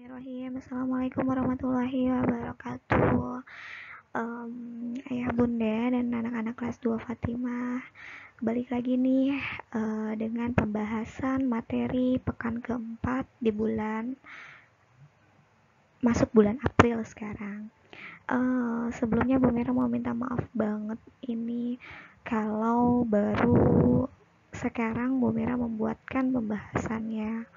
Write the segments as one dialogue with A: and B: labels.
A: Bismillahirrahmanirrahim. Assalamualaikum warahmatullahi wabarakatuh. Ayah bunda dan anak-anak kelas 2 Fatimah, balik lagi nih dengan pembahasan materi pekan keempat di masuk bulan April sekarang. Sebelumnya Bu Mira mau minta maaf banget ini kalau baru sekarang Bu Mira membuatkan pembahasannya.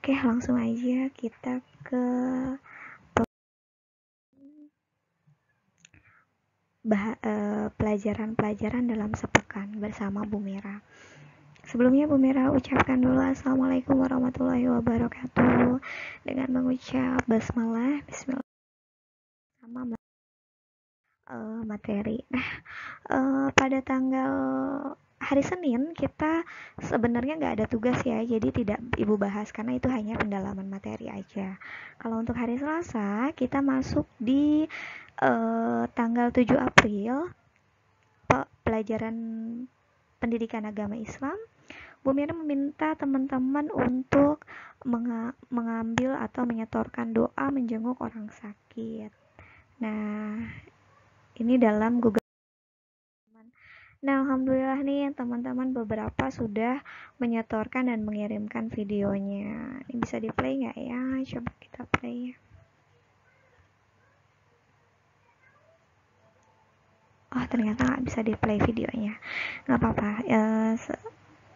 A: Oke, langsung aja kita ke pelajaran-pelajaran dalam sepekan bersama Bu Mira. Sebelumnya Bu Mira ucapkan dulu Assalamualaikum warahmatullahi wabarakatuh dengan mengucap basmalah, bismillah, sama materi. Nah, pada tanggal hari Senin kita sebenarnya nggak ada tugas ya, jadi tidak Ibu bahas karena itu hanya pendalaman materi aja. Kalau untuk hari Selasa kita masuk di tanggal 7 April pelajaran pendidikan agama Islam. Bu Mira meminta teman-teman untuk mengambil atau menyetorkan doa menjenguk orang sakit. Nah, ini dalam Google. Nah, alhamdulillah nih teman-teman beberapa sudah menyetorkan dan mengirimkan videonya. Ini bisa di play nggak ya? Coba kita play. Oh, ternyata nggak bisa di play videonya. Nggak apa-apa.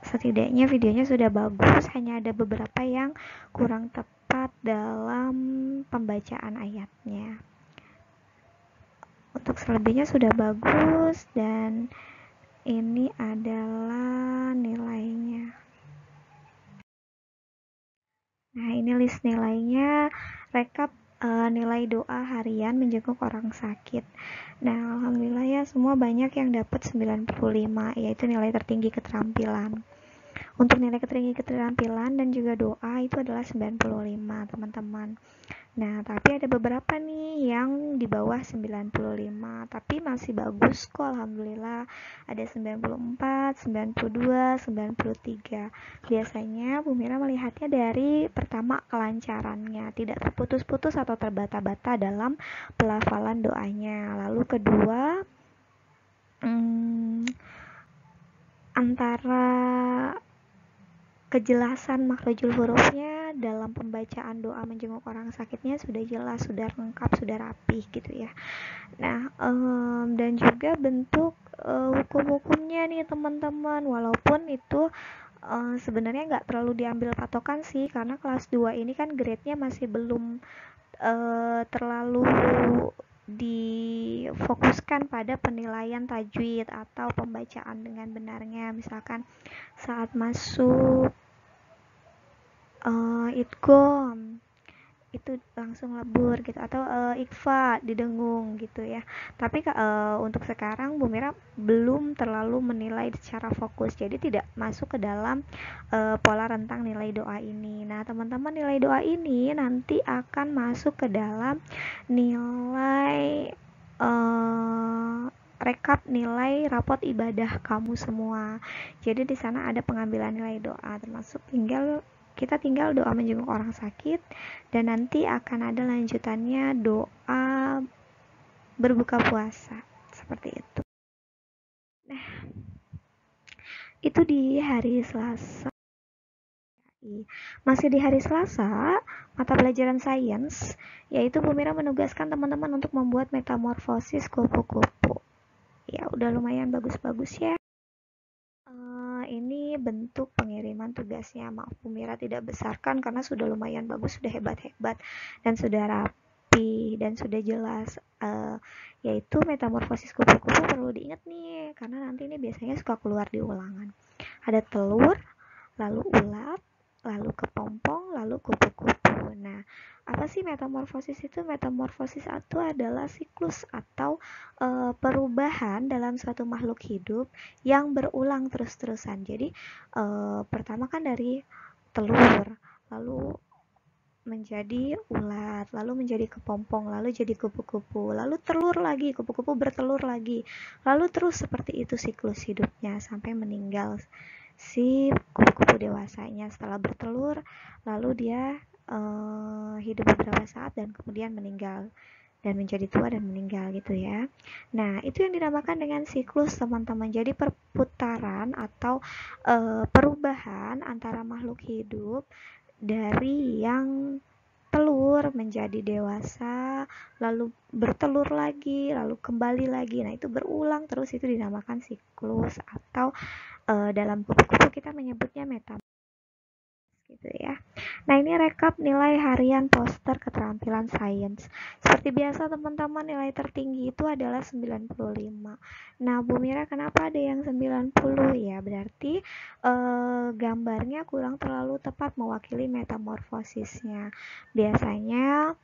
A: Setidaknya videonya sudah bagus, hanya ada beberapa yang kurang tepat dalam pembacaan ayatnya. Untuk selebihnya sudah bagus dan ini adalah nilainya. Nah, ini list nilainya, rekap nilai doa harian menjenguk orang sakit. Nah, alhamdulillah ya semua banyak yang dapat 95, yaitu nilai tertinggi keterampilan. Untuk nilai tertinggi keterampilan dan juga doa itu adalah 95, teman-teman. Nah, tapi ada beberapa nih yang di bawah 95, tapi masih bagus kok, alhamdulillah. Ada 94, 92, 93. Biasanya Bu Mira melihatnya dari pertama kelancarannya, tidak terputus-putus atau terbata-bata dalam pelafalan doanya. Lalu kedua, antara kejelasan makhrajul hurufnya dalam pembacaan doa menjenguk orang sakitnya sudah jelas, sudah lengkap, sudah rapih gitu ya. Nah, dan juga bentuk hukum-hukumnya nih teman-teman, walaupun itu sebenarnya nggak terlalu diambil patokan sih, karena kelas 2 ini kan grade-nya masih belum terlalu difokuskan pada penilaian tajwid atau pembacaan dengan benarnya. Misalkan saat masuk idgham itu langsung lebur gitu, atau ikhfa didengung gitu ya. Tapi untuk sekarang Bu Mira belum terlalu menilai secara fokus, jadi tidak masuk ke dalam pola rentang nilai doa ini. Nah, teman-teman, nilai doa ini nanti akan masuk ke dalam nilai rekap nilai rapot ibadah kamu semua. Jadi di sana ada pengambilan nilai doa, termasuk kita tinggal doa menjenguk orang sakit, dan nanti akan ada lanjutannya doa berbuka puasa seperti itu. Nah, itu di hari Selasa. Masih di hari Selasa, mata pelajaran sains, yaitu Bu Mira menugaskan teman-teman untuk membuat metamorfosis kupu-kupu. Ya, udah lumayan bagus-bagus ya. Ini bentuk pengiriman tugasnya. Maaf Bu Mira tidak besarkan karena sudah lumayan bagus, sudah hebat-hebat dan sudah rapi dan sudah jelas. Yaitu metamorfosis kupu-kupu perlu diingat nih, karena nanti ini biasanya suka keluar di ulangan. Ada telur, lalu ulat, lalu kepompong, lalu kupu-kupu. Nah, apa sih metamorfosis itu? Metamorfosis itu adalah siklus atau perubahan dalam suatu makhluk hidup yang berulang terus-terusan. Jadi pertama kan dari telur, lalu menjadi ulat, lalu menjadi kepompong, lalu jadi kupu-kupu, lalu telur lagi, kupu-kupu bertelur lagi, lalu terus seperti itu siklus hidupnya sampai meninggal. si kupu-kupu dewasanya. Setelah bertelur, lalu dia hidup beberapa saat dan kemudian meninggal dan menjadi tua dan meninggal gitu ya. Nah, itu yang dinamakan dengan siklus, teman-teman. Jadi perputaran atau perubahan antara makhluk hidup dari yang telur menjadi dewasa, lalu bertelur lagi, lalu kembali lagi. Nah, itu berulang terus, itu dinamakan siklus atau dalam kupu-kupu kita menyebutnya metamorfosis gitu ya. Nah, ini rekap nilai harian poster keterampilan sains. Seperti biasa teman-teman, nilai tertinggi itu adalah 95. Nah, Bu Mira kenapa ada yang 90 ya? Berarti gambarnya kurang terlalu tepat mewakili metamorfosisnya. Biasanya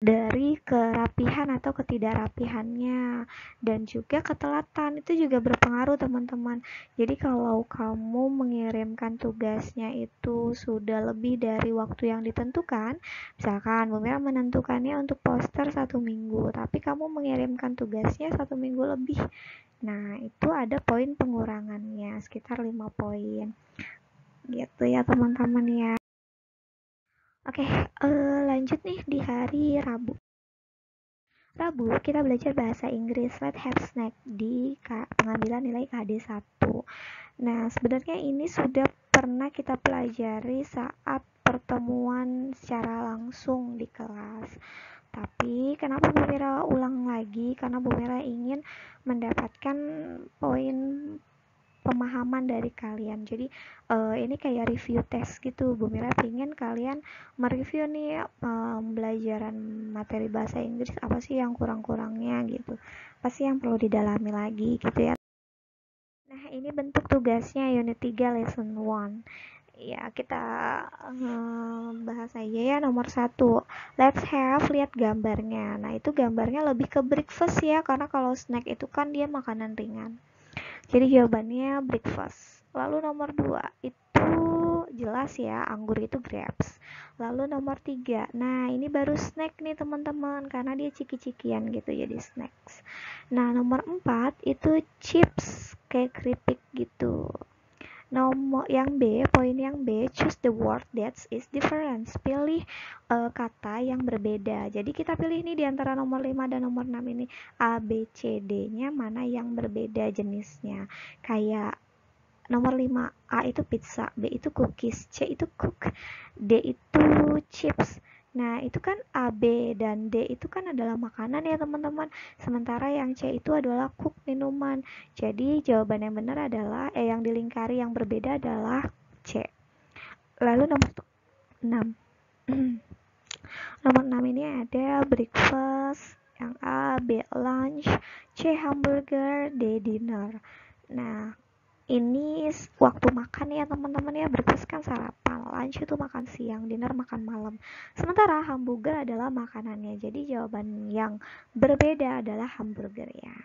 A: dari kerapihan atau ketidakrapihannya dan juga ketelatan itu juga berpengaruh teman-teman. Jadi kalau kamu mengirimkan tugasnya itu sudah lebih dari waktu yang ditentukan, misalkan Bu Mira menentukannya untuk poster 1 minggu, tapi kamu mengirimkan tugasnya 1 minggu lebih, nah itu ada poin pengurangannya sekitar 5 poin gitu ya teman-teman ya. Oke, lanjut nih di hari Rabu. Rabu kita belajar bahasa Inggris. Let's have snack di pengambilan nilai KD 1. Nah, sebenarnya ini sudah pernah kita pelajari saat pertemuan secara langsung di kelas. Tapi kenapa Bu Mira ulang lagi? Karena Bu Mira ingin mendapatkan poin pemahaman dari kalian. Jadi ini kayak review test gitu. Bu Mira pengen kalian mereview nih pembelajaran materi bahasa Inggris, apa sih yang kurang-kurangnya gitu. Apa sih yang perlu didalami lagi gitu ya. Nah, ini bentuk tugasnya unit 3 lesson 1. Ya, kita bahas aja ya. Nomor 1, let's have, lihat gambarnya. Nah, itu gambarnya lebih ke breakfast ya, karena kalau snack itu kan dia makanan ringan. Jadi jawabannya breakfast. Lalu nomor 2 itu jelas ya, anggur itu grapes. Lalu nomor 3, nah ini baru snack nih teman-teman, karena dia ciki-cikian gitu jadi snacks. Nah nomor 4 itu chips, kayak keripik gitu. Nomor yang B, poin yang B, choose the word that is different. Pilih kata yang berbeda. Jadi kita pilih nih di antara nomor 5 dan nomor 6 ini, A, B, C, D-nya mana yang berbeda jenisnya. Kayak nomor 5, A itu pizza, B itu cookies, C itu cook, D itu chips. Nah, itu kan A, B, dan D itu kan adalah makanan ya teman-teman. Sementara yang C itu adalah cook, minuman. Jadi jawaban yang benar adalah, yang dilingkari yang berbeda adalah C. Lalu nomor 6. Nomor 6 ini ada breakfast, yang A, B lunch, C hamburger, D dinner. Nah, ini waktu makan ya teman-teman ya. Breakfast kan sarapan, lunch itu makan siang, dinner makan malam. Sementara hamburger adalah makanannya. Jadi jawaban yang berbeda adalah hamburger ya.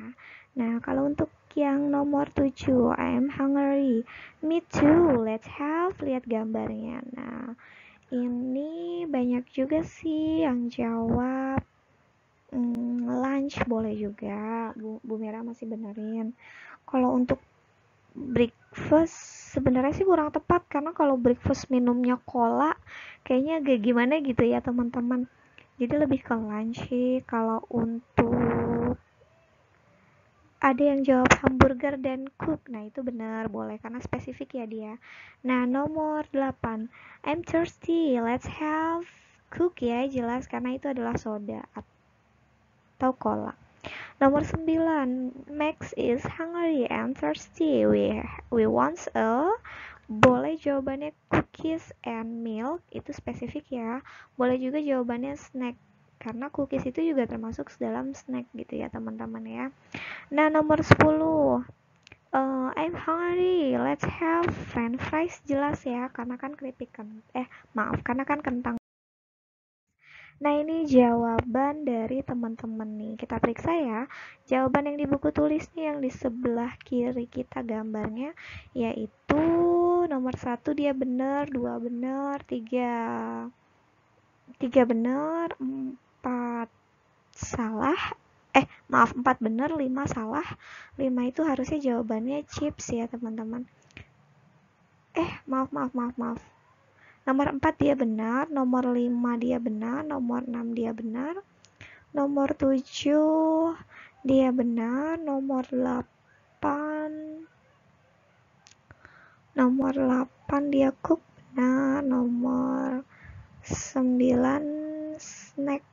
A: Nah, kalau untuk yang nomor 7, I'm hungry. Me too. Let's have, lihat gambarnya. Nah, ini banyak juga sih yang jawab lunch, boleh juga. Bu Mira masih benerin. Kalau untuk breakfast sebenarnya sih kurang tepat, karena kalau breakfast minumnya cola kayaknya agak gimana gitu ya teman-teman. Jadi lebih ke lunch sih. Kalau untuk ada yang jawab hamburger dan cook, nah itu benar, boleh karena spesifik ya dia. Nah nomor 8, I'm thirsty, let's have cook ya, jelas karena itu adalah soda atau cola. Nomor 9, Max is hungry and thirsty. We want a, boleh jawabannya cookies and milk, itu spesifik ya. Boleh juga jawabannya snack, karena cookies itu juga termasuk dalam snack gitu ya teman-teman ya. Nah nomor 10, I'm hungry, let's have french fries, jelas ya, karena kan keripik kan, karena kan kentang. Nah, ini jawaban dari teman-teman nih. Kita periksa ya. Jawaban yang di buku tulis nih yang di sebelah kiri kita gambarnya, yaitu nomor 1 dia benar, 2 benar, 3 benar, 4 salah. Maaf, 4 benar, 5 salah. 5 itu harusnya jawabannya chips ya, teman-teman. maaf. Nomor 4 dia benar, nomor 5 dia benar, nomor 6 dia benar, nomor 7 dia benar, nomor 8 dia cook benar, nomor 9 snack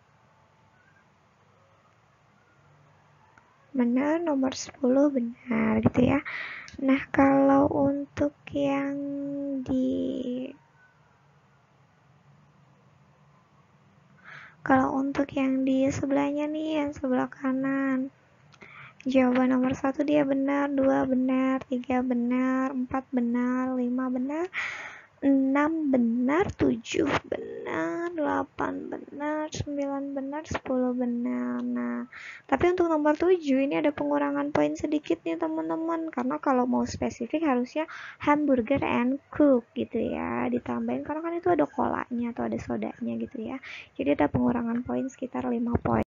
A: benar, nomor 10 benar gitu ya. Nah, kalau untuk yang di sebelahnya nih, yang sebelah kanan, jawaban nomor 1 dia benar, 2 benar, 3 benar, 4 benar, 5 benar, 6 benar, 7 benar, 8 benar, 9 benar, 10 benar. Nah, tapi untuk nomor 7 ini ada pengurangan poin sedikit nih teman-teman, karena kalau mau spesifik harusnya hamburger and cook gitu ya, ditambahin karena kan itu ada kolanya atau ada sodanya gitu ya. Jadi ada pengurangan poin sekitar 5 poin.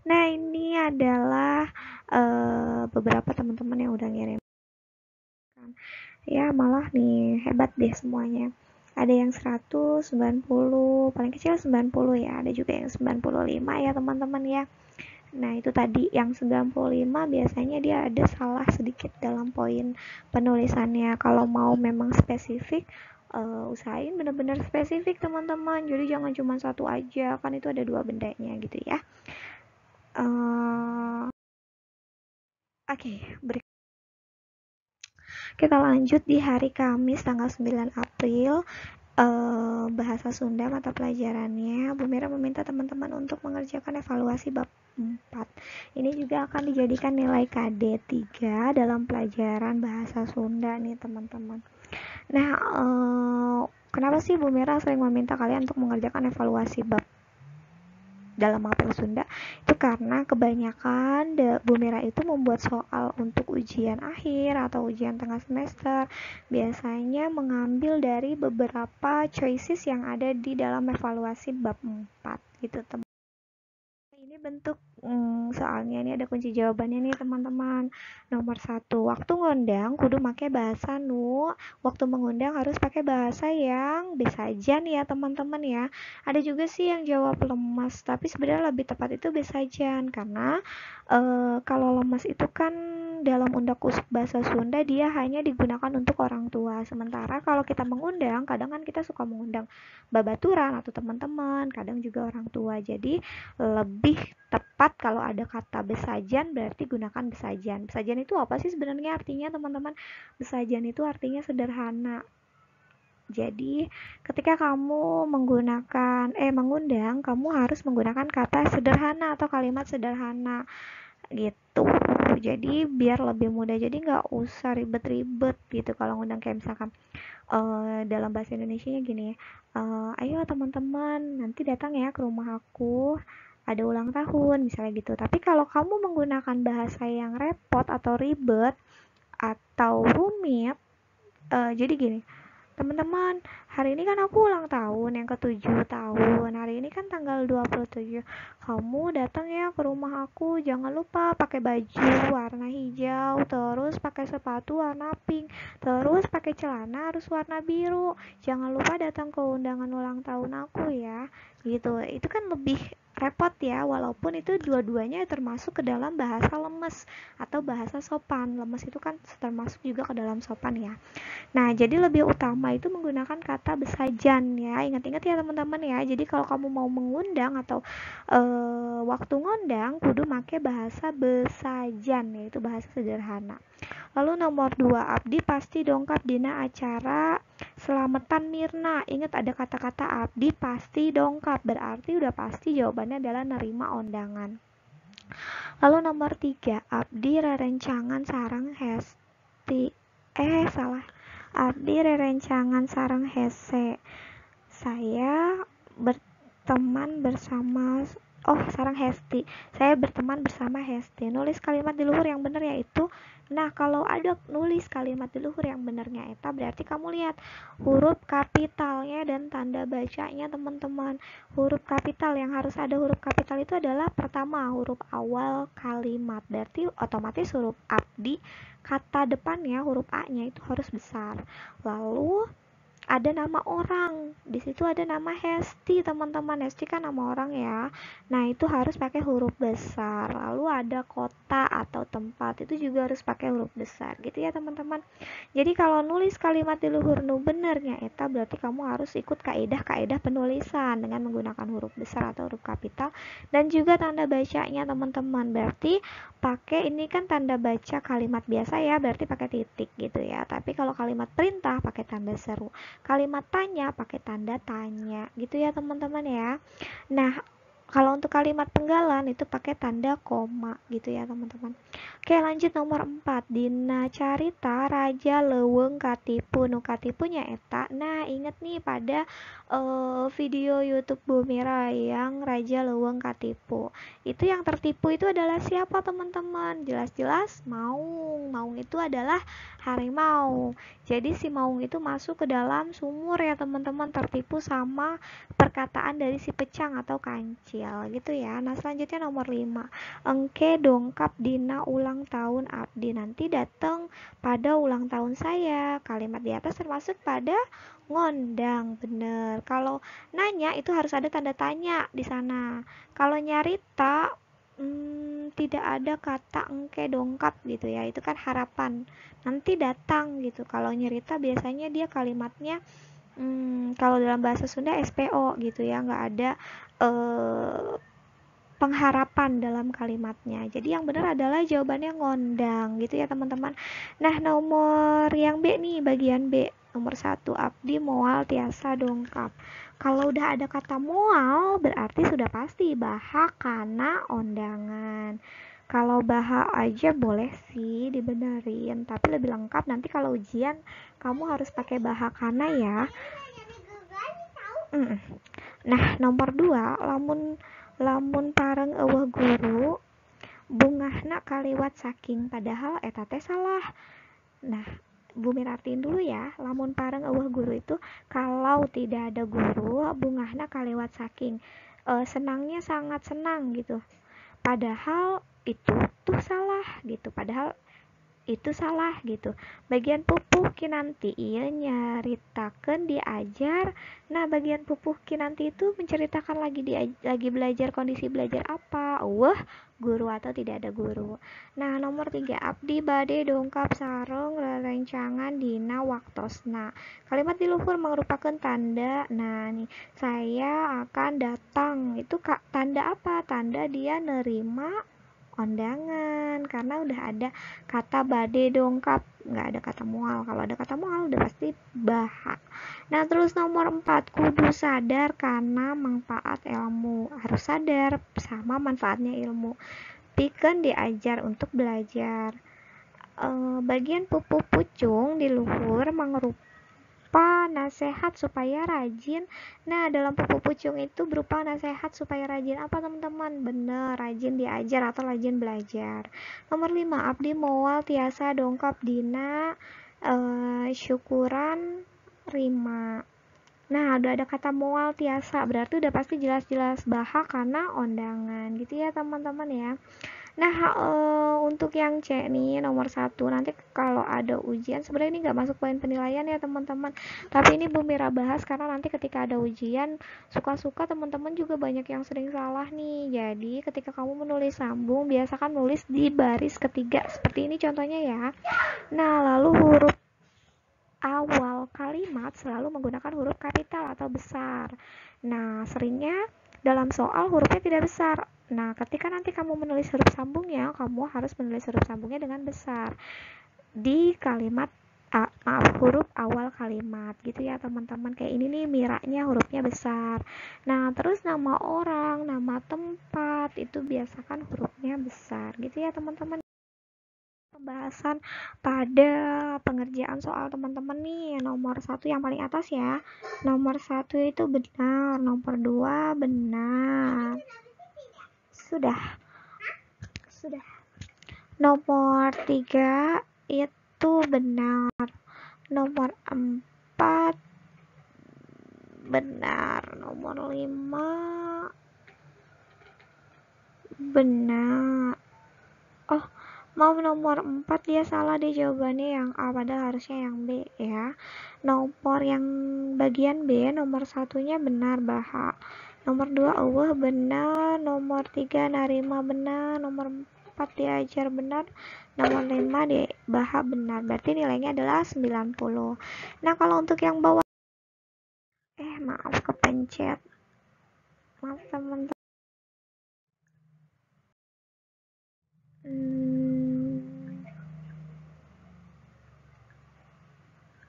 A: Nah, ini adalah beberapa teman-teman yang udah ngirim. Ya, malah nih hebat deh semuanya. Ada yang 190, paling kecil 90 ya. Ada juga yang 95 ya teman-teman ya. Nah, itu tadi yang 95 biasanya dia ada salah sedikit dalam poin penulisannya. Kalau mau memang spesifik, usahain benar-benar spesifik teman-teman. Jadi jangan cuma satu aja, kan itu ada 2 bendanya gitu ya. Oke, kita lanjut di hari Kamis tanggal 9 April. Bahasa Sunda mata pelajarannya, Bu Mira meminta teman-teman untuk mengerjakan evaluasi bab 4. Ini juga akan dijadikan nilai KD 3 dalam pelajaran bahasa Sunda nih teman-teman. Nah, kenapa sih Bu Mira sering meminta kalian untuk mengerjakan evaluasi bab dalam mapel Sunda? Itu karena kebanyakan Bu Mira itu membuat soal untuk ujian akhir atau ujian tengah semester biasanya mengambil dari beberapa choices yang ada di dalam evaluasi bab 4 gitu teman. Ini bentuk soalnya, ini ada kunci jawabannya nih teman-teman. Nomor 1, waktu ngundang kudu pakai bahasa nu, waktu mengundang harus pakai bahasa yang besajan ya teman-teman ya. Ada juga sih yang jawab lemas, tapi sebenarnya lebih tepat itu besajan karena kalau lemas itu kan dalam undak usuk bahasa Sunda dia hanya digunakan untuk orang tua. Sementara kalau kita mengundang, kadang kan kita suka mengundang babaturan atau teman-teman, kadang juga orang tua. Jadi lebih tepat kalau ada kata besajan berarti gunakan besajan. Besajan itu apa sih sebenarnya artinya teman-teman? Besajan itu artinya sederhana. Jadi ketika kamu mengundang, kamu harus menggunakan kata sederhana atau kalimat sederhana gitu. Jadi biar lebih mudah, jadi nggak usah ribet-ribet gitu kalau ngundang, kayak misalkan dalam bahasa Indonesianya gini, ayo teman-teman nanti datang ya ke rumah aku, ada ulang tahun misalnya gitu. Tapi kalau kamu menggunakan bahasa yang repot atau ribet atau rumit, jadi gini, teman-teman, hari ini kan aku ulang tahun yang ke-7 tahun. Hari ini kan tanggal 27. Kamu datang ya ke rumah aku. Jangan lupa pakai baju warna hijau, terus pakai sepatu warna pink, terus pakai celana harus warna biru. Jangan lupa datang ke undangan ulang tahun aku ya. Gitu. Itu kan lebih repot ya, walaupun itu dua-duanya termasuk ke dalam bahasa lemes atau bahasa sopan. Lemes itu kan termasuk juga ke dalam sopan ya. Nah, jadi lebih utama itu menggunakan kata besajan ya. Ingat-ingat ya teman-teman ya. Jadi kalau kamu mau mengundang atau waktu ngundang kudu make bahasa besajan, yaitu bahasa sederhana. Lalu nomor 2, abdi pasti dongkap dina acara selamatan Mirna. Ingat ada kata-kata abdi pasti dongkap, berarti udah pasti jawabannya adalah nerima undangan. Lalu nomor 3, abdi rerencangan sareng hesti. Salah. Abdi rerencangan sareng hese. Saya berteman bersama oh sarang Hesti, saya berteman bersama Hesti. Nulis kalimat di luhur yang benar yaitu, nah kalau ada nulis kalimat di luhur yang benernya eta berarti kamu lihat huruf kapitalnya dan tanda bacanya teman-teman. Huruf kapital yang harus ada huruf kapital itu adalah pertama huruf awal kalimat, berarti otomatis huruf abdi kata depannya huruf A-nya itu harus besar. Lalu ada nama orang, di situ ada nama Hesti teman-teman. Hesti kan nama orang ya, nah itu harus pakai huruf besar. Lalu ada kota atau tempat, itu juga harus pakai huruf besar gitu ya teman-teman. Jadi kalau nulis kalimat di luhur nu benernya eta berarti kamu harus ikut kaidah-kaidah penulisan dengan menggunakan huruf besar atau huruf kapital dan juga tanda bacanya teman-teman. Berarti pakai ini kan tanda baca kalimat biasa ya, berarti pakai titik gitu ya. Tapi kalau kalimat perintah pakai tanda seru, kalimat tanya pakai tanda tanya gitu ya teman-teman ya. Nah kalau untuk kalimat penggalan itu pakai tanda koma gitu ya teman-teman. Oke lanjut nomor 4, dina carita raja leuweung katipu, nu katipunya eta. Nah inget nih pada video YouTube Bumira yang raja leuweung katipu, itu yang tertipu itu adalah siapa teman-teman? Jelas-jelas Maung. Maung itu adalah harimau. Jadi si Maung itu masuk ke dalam sumur ya teman-teman, tertipu sama perkataan dari si Pecang atau Kancil gitu ya. Nah selanjutnya nomor 5, engke dongkap dina ulang tahun abdi, nanti datang pada ulang tahun saya. Kalimat di atas termasuk pada ngondang, bener. Kalau nanya itu harus ada tanda tanya di sana. Kalau nyarita tidak ada kata engke dongkap gitu ya, itu kan harapan nanti datang gitu. Kalau nyerita biasanya dia kalimatnya kalau dalam bahasa Sunda SPO gitu ya, nggak ada pengharapan dalam kalimatnya. Jadi yang benar adalah jawabannya ngondang gitu ya teman-teman. Nah nomor yang B nih, bagian B nomor 1, abdi moal tiasa dongkap. Kalau udah ada kata moal berarti sudah pasti baha kana ondangan. Kalau baha aja boleh sih dibenerin, tapi lebih lengkap nanti kalau ujian kamu harus pakai baha kana ya. Nah nomor 2, lamun lamun pareng eueuh guru bungahna kaliwat saking, padahal eta teh salah. Nah Bumi artiin dulu ya, lamun pareng eueuh guru itu kalau tidak ada guru bungahna kaliwat saking, senangnya sangat senang gitu, padahal itu tuh salah gitu, padahal itu salah gitu. Bagian pupuh kinanti ieu nyaritakeun diajar. Nah bagian pupuh kinanti itu menceritakan lagi belajar, kondisi belajar apa, guru atau tidak ada guru. Nah nomor 3, abdi bade dongkap sareng rerencangan dina waktosna. Kalimat di luhur merupakan tanda, nah nih saya akan datang, itu tanda apa? Tanda dia nerima kondangan, karena udah ada kata bade dongkap, nggak ada kata mual. Kalau ada kata mual udah pasti baha. Nah terus nomor 4, kudu sadar karena manfaat ilmu, harus sadar sama manfaatnya ilmu, pikeun diajar untuk belajar. Bagian pupu pucung di luhur mengrupa nasihat supaya rajin. Nah dalam pupu pucung itu berupa nasihat supaya rajin apa teman-teman? Bener, rajin diajar atau rajin belajar. Nomor 5, abdi moal tiasa dongkap dina syukuran rima. Nah udah ada kata moal tiasa berarti udah pasti jelas-jelas baha karena ondangan gitu ya teman-teman ya. Nah untuk yang C nih nomor 1, nanti kalau ada ujian, sebenarnya ini nggak masuk poin penilaian ya teman-teman, tapi ini Bu Mira bahas karena nanti ketika ada ujian suka-suka teman-teman juga banyak yang sering salah nih. Jadi ketika kamu menulis sambung biasakan nulis di baris ketiga seperti ini contohnya ya. Nah lalu huruf awal kalimat selalu menggunakan huruf kapital atau besar. Nah seringnya dalam soal hurufnya tidak besar. Nah ketika nanti kamu menulis huruf sambungnya, kamu harus menulis huruf sambungnya dengan besar di kalimat huruf awal kalimat gitu ya teman-teman. Kayak ini nih miranya hurufnya besar. Nah terus nama orang, nama tempat itu biasakan hurufnya besar gitu ya teman-teman. Pembahasan pada pengerjaan soal teman-teman nih, nomor 1 yang paling atas ya, nomor 1 itu benar, nomor 2 benar. Sudah. Nomor 3 itu benar. Nomor 4 benar. Nomor 5 benar. Oh, maaf, nomor 4 dia salah deh jawabannya yang A, padahal harusnya yang B ya. Nomor yang bagian B, nomor 1-nya benar, Baha. Nomor 2 Allah benar. Nomor 3 Narima benar. Nomor 4 diajar benar. Nomor 5 di Baha benar. Berarti nilainya adalah 90. Nah, kalau untuk yang bawah, maaf kepencet. Maaf teman-teman.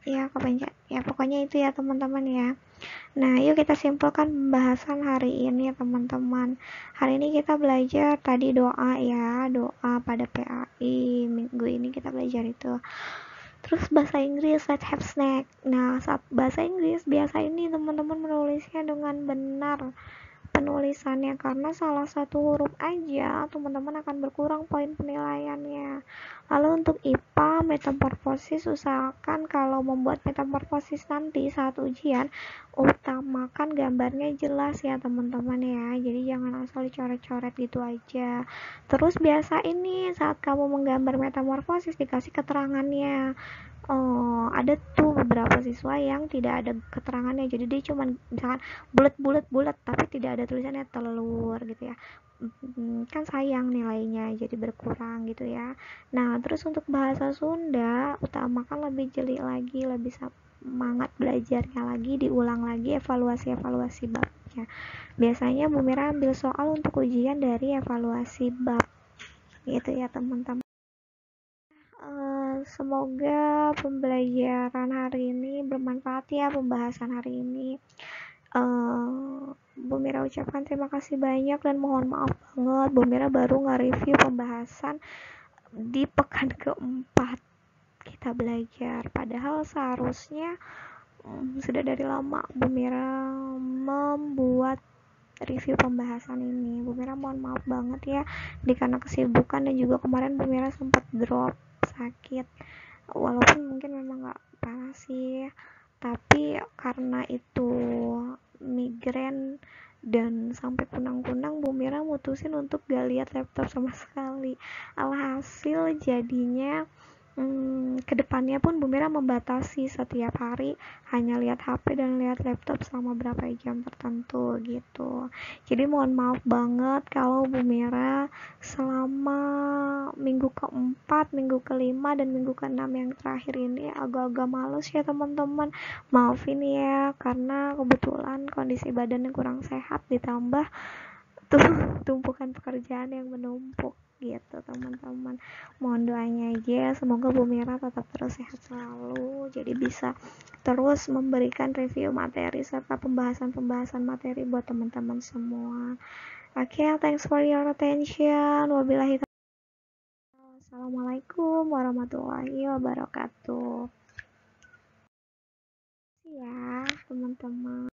A: Ya kepencet. Ya pokoknya itu ya teman-teman ya. Nah, yuk kita simpulkan pembahasan hari ini ya teman-teman. Hari ini kita belajar tadi doa ya, doa pada PAI. Minggu ini kita belajar itu. Terus bahasa Inggris, let's have snack. Nah, saat bahasa Inggris biasa ini teman-teman menulisnya dengan benar penulisannya, karena salah satu huruf aja teman-teman akan berkurang poin penilaiannya. Lalu untuk IPA metamorfosis, usahakan kalau membuat metamorfosis nanti saat ujian utamakan gambarnya jelas ya teman-teman ya, jadi jangan asal dicoret-coret gitu aja. Terus biasa ini saat kamu menggambar metamorfosis dikasih keterangannya. Ada tuh beberapa siswa yang tidak ada keterangannya, jadi dia cuma misalkan bulat tapi tidak ada tulisannya telur gitu ya. Kan sayang nilainya jadi berkurang gitu ya. Nah, terus untuk bahasa Sunda utamakan lebih jeli lagi, lebih semangat belajarnya lagi, diulang lagi evaluasi babnya. Biasanya Bu Mira ambil soal untuk ujian dari evaluasi bab gitu ya teman-teman. Semoga pembelajaran hari ini bermanfaat ya, pembahasan hari ini. Bu Mira ucapkan terima kasih banyak dan mohon maaf banget Bu Mira baru nge-review pembahasan di pekan keempat kita belajar, padahal seharusnya sudah dari lama Bu Mira membuat review pembahasan ini. Bu Mira mohon maaf banget ya, karena kesibukan dan juga kemarin Bu Mira sempat drop sakit, walaupun mungkin memang gak parah sih, tapi karena itu migrain dan sampai kunang-kunang, Bu Mira mutusin untuk gak lihat laptop sama sekali. Alhasil jadinya kedepannya pun Bu Mira membatasi setiap hari hanya lihat HP dan lihat laptop selama berapa jam tertentu gitu. Jadi mohon maaf banget kalau Bu Mira selama minggu keempat, minggu kelima, dan minggu keenam yang terakhir ini agak-agak males ya teman-teman. Maafin ya, karena kebetulan kondisi badannya kurang sehat ditambah tuh tumpukan pekerjaan yang menumpuk gitu teman-teman. Mohon doanya aja, semoga Bu Mira tetap terus sehat selalu, jadi bisa terus memberikan review materi serta pembahasan materi buat teman-teman semua. Oke, thanks for your attention. Wabillahi taufiq. Assalamualaikum warahmatullahi wabarakatuh. Ya teman-teman.